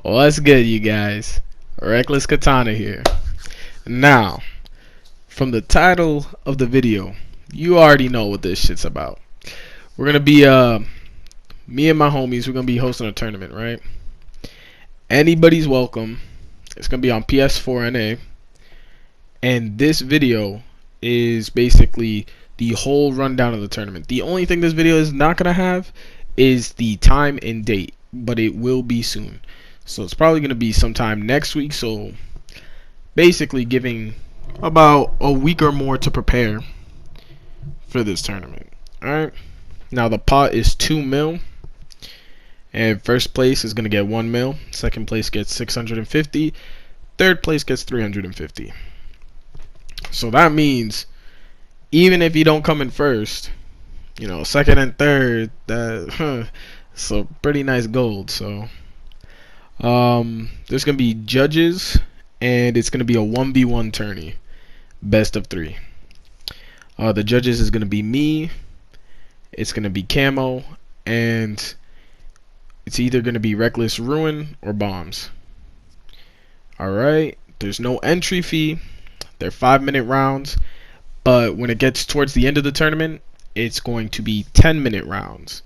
What's good, you guys? RecklessKatana here. Now, from the title of the video, you already know what this shit's about. We're gonna be me and my homies, we're gonna be hosting a tournament, right? Anybody's welcome. It's gonna be on PS4 NA, and this video is basically the whole rundown of the tournament. The only thing this video is not gonna have is the time and date, but it will be soon. So it's probably gonna be sometime next week. So basically giving about a week or more to prepare for this tournament. Alright. Now the pot is 2 mil. And first place is gonna get 1 mil. Second place gets 650. Third place gets 350. So that means even if you don't come in first, you know, second and third, so pretty nice gold. So there's gonna be judges, and it's gonna be a 1v1 tourney, best of 3. The judges is gonna be me, it's gonna be Camo, and it's either gonna be RecklessRuin or Bombs. Alright, there's no entry fee. They're 5-minute rounds, but when it gets towards the end of the tournament, it's going to be 10-minute rounds.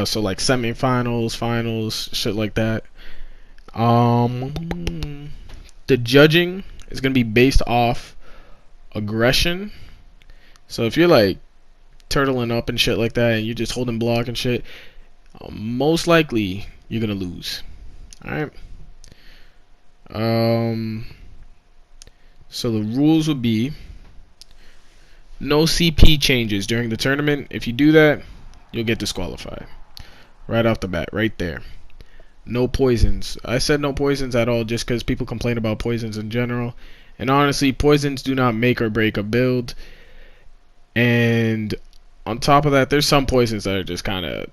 So like semifinals, finals, shit like that. The judging is gonna be based off aggression. So if you're like turtling up and shit like that, and you're just holding block and shit, most likely you're gonna lose. All right. So the rules would be no CP changes during the tournament. If you do that, you'll get disqualified right off the bat, right there. No poisons. I said no poisons at all just because people complain about poisons in general, and honestly, poisons do not make or break a build. And on top of that, there's some poisons that are just kind of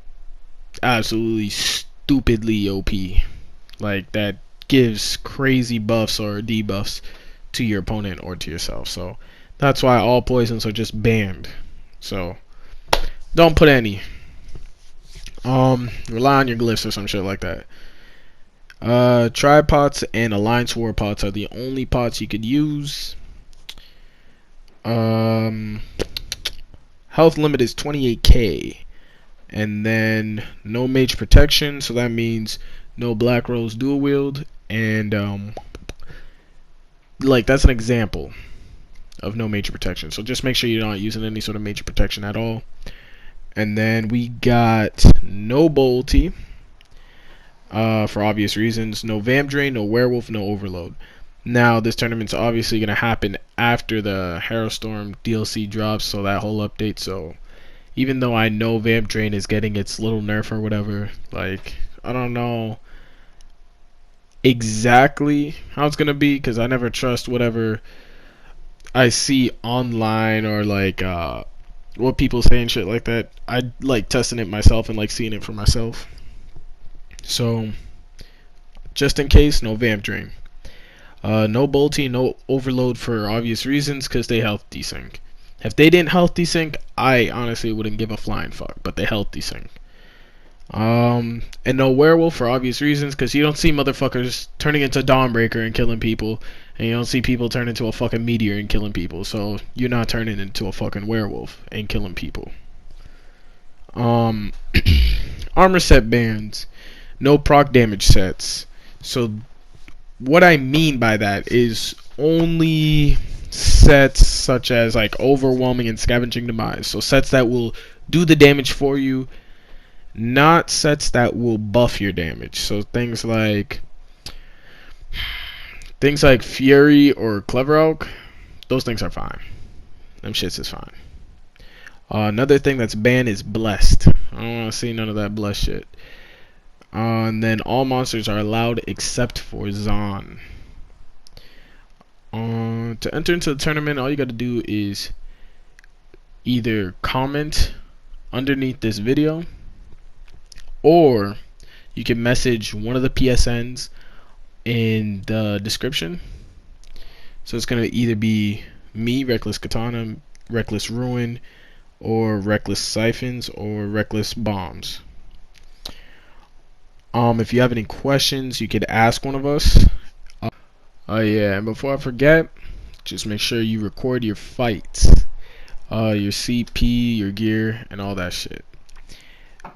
absolutely stupidly OP, like that gives crazy buffs or debuffs to your opponent or to yourself. So that's why all poisons are just banned. So don't put any. Rely on your glyphs or some shit like that. Tribe pots and alliance war pots are the only pots you could use. Health limit is 28k, and then no mage protection, so that means no black rose dual wield, and like that's an example of no major protection. So just make sure you're not using any sort of major protection at all. And then we got no bolty, for obvious reasons. No vamp drain, no werewolf, no overload. Now this tournament's obviously gonna happen after the Harrowstorm DLC drops, so that whole update. So even though I know vamp drain is getting its little nerf or whatever, like I don't know exactly how it's gonna be, because I never trust whatever I see online or like what people say and shit like that. I like testing it myself and like seeing it for myself. So just in case, no vamp drain, no bolty, no overload for obvious reasons, because they health desync. If they didn't health desync, I honestly wouldn't give a flying fuck, but they health desync. And no werewolf for obvious reasons, because you don't see motherfuckers turning into Dawnbreaker and killing people, and you don't see people turn into a fucking meteor and killing people, so you're not turning into a fucking werewolf and killing people. Armor set bans, no proc damage sets. So what I mean by that is only sets such as like overwhelming and scavenging demise, so sets that will do the damage for you, not sets that will buff your damage. So things like Fury or Clever Oak, those things are fine. Them shits is fine. Another thing that's banned is Blessed. I don't want to see none of that Blessed shit. And then all monsters are allowed except for Zon. To enter into the tournament, all you got to do is either comment underneath this video, or you can message one of the PSNs in the description. So it's gonna either be me, RecklessKatana, RecklessRuin, or RecklessSyphons, or RecklessBombzZ. If you have any questions, you could ask one of us. Oh yeah, and before I forget, just make sure you record your fights, your CP, your gear, and all that shit.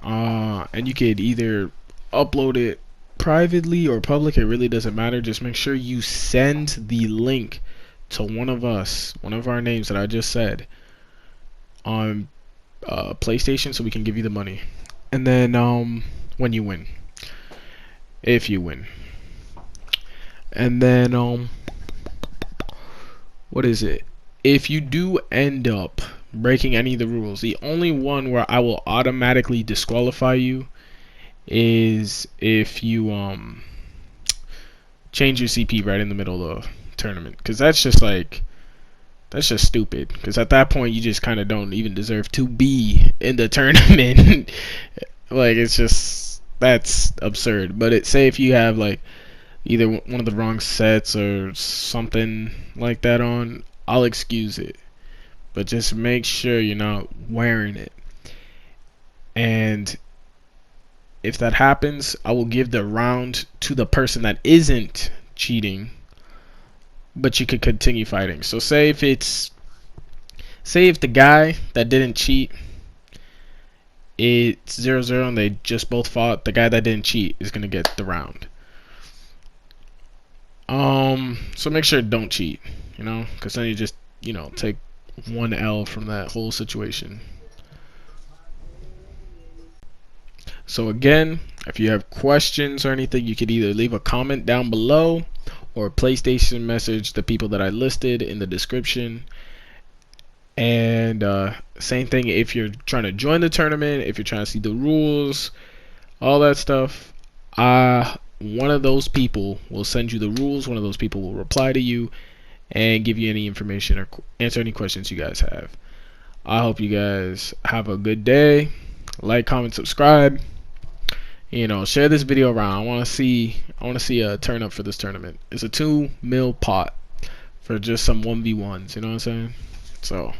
And you could either upload it privately or public, it really doesn't matter. Just make sure you send the link to one of us, one of our names that I just said, on PlayStation, so we can give you the money. And then when you win, if you win, and then what is it, if you do end up breaking any of the rules, the only one where I will automatically disqualify you is if you change your CP right in the middle of the tournament, because that's just stupid, because at that point you just kind of don't even deserve to be in the tournament. Like, it's just, that's absurd. But say if you have like either one of the wrong sets or something like that on, I'll excuse it, but just make sure you're not wearing it. And if that happens, I will give the round to the person that isn't cheating, but you could continue fighting. So say if the guy that didn't cheat, it's 0-0 and they just both fought, the guy that didn't cheat is gonna get the round. So make sure don't cheat, because then you just, take one L from that whole situation. So again, if you have questions or anything, you could either leave a comment down below or PlayStation message the people that I listed in the description. And same thing if you're trying to join the tournament, if you're trying to see the rules, all that stuff. One of those people will send you the rules. One of those people will reply to you and give you any information or answer any questions you guys have. I hope you guys have a good day. Like, comment, subscribe. Share this video around. I want to see a turn up for this tournament. It's a 2 mil pot for just some 1v1s. You know what I'm saying? So